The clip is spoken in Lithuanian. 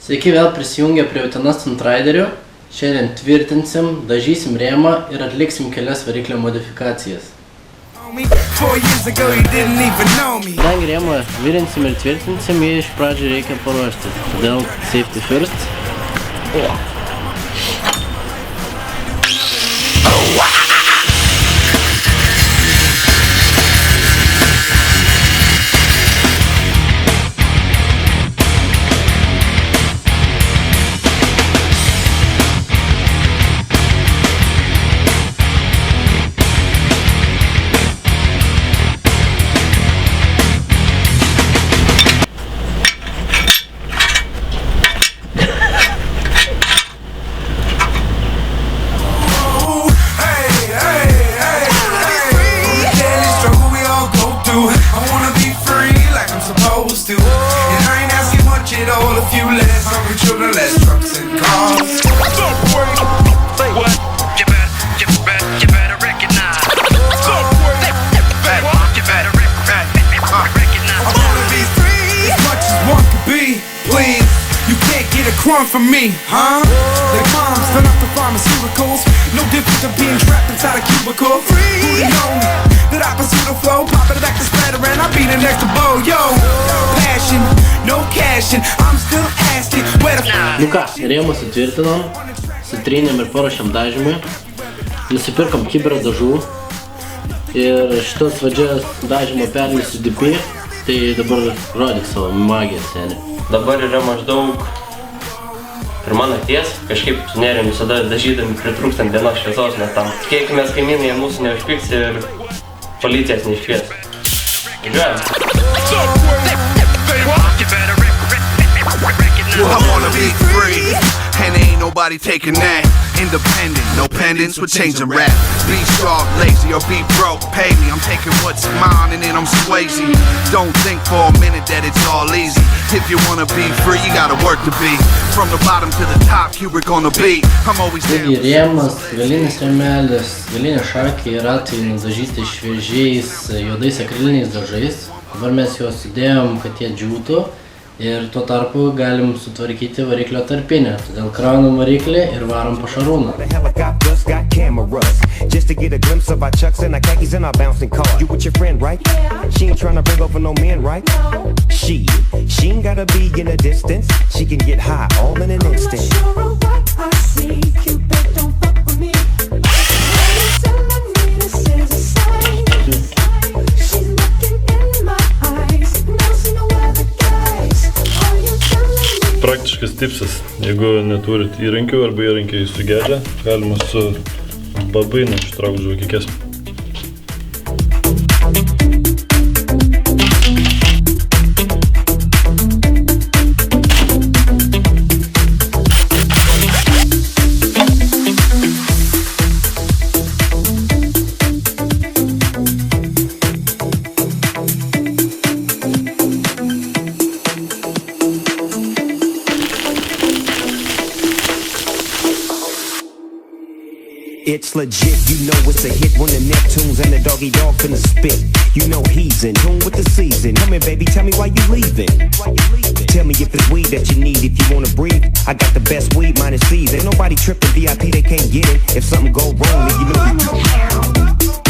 Sveiki vėl prisijungę prie Utenos Centraiderių. Šiandien tvirtinsim, dažysim rėmą ir atliksim kelias variklio modifikacijas. Kadangi rėmą virinsim ir tvirtinsim, jį iš pradžių reikia paruošti. Todėl safety first. Crumb from me, huh? Their moms fill up the pharmaceuticals. No different than being trapped inside a cubicle. Who'd have known that I pursue the flow? Pop it back to splatter and I'll be the next to blow. Yo, passion, no cashing. I'm still asking where the Nu ką, rėmus sutvirtinom, sutrynėm ir paruošėm dažymui. Nusipirkom kibirą dažų. Ir šitas vadžias dažymo perlisiu DP. Tai dabar rodyk savo magiją, seni. Dabar yra maždaug pirma nakties, kažkaip su Nerijum visada dažydami pritrūkstant dienos šviesos, nes tam tikėkimės kaimynai mūsų neužpiks ir policijas neiškvies. Važiuojam. I wanna be free, and ain't nobody taking that. Independent, no pendants, we're changing rap. Be sharp, lazy, or be broke, pay me. I'm taking what's mine and then I'm Swayze. Don't think for a minute that it's all easy. If you wanna be free, you gotta work to be. From the bottom to the top, Kubrick on the beat. I'm always there. Taigi rėmas, galinis rėmelis, galinė šakė yra tai nudažyti šviežiais juodais akriliniais dažais. Dabar mes juos įdėjom, kad jie džiūtų. Ir tuo tarpu galim sutvarkyti variklio tarpinę. Todėl kraunam variklį ir varom po šarūną. Just to get a glimpse of our chucks and our khakis and our bouncing car. You with your friend, right? Yeah. She ain't trying to bring over no men, right? No. She ain't gotta be in a distance. She can get high all in an instant. I'm not sure of what I see. Cupid, don't fuck with me. She's telling me this is a sign. She's looking in my eyes. Now see no other guys. Are you telling me? Praktiškas tipsas, jeigu neturit įrankių arba įrankiai sugedę, galima su babainu ištraukti žvakikės. It's legit, you know it's a hit when the Neptunes and the doggy dog finna spit. You know he's in tune with the season. Come here, baby, tell me why you leaving. Tell me if it's weed that you need, if you wanna breathe. I got the best weed, minus C's. Ain't nobody tripping VIP, they can't get it. If something go wrong, then you know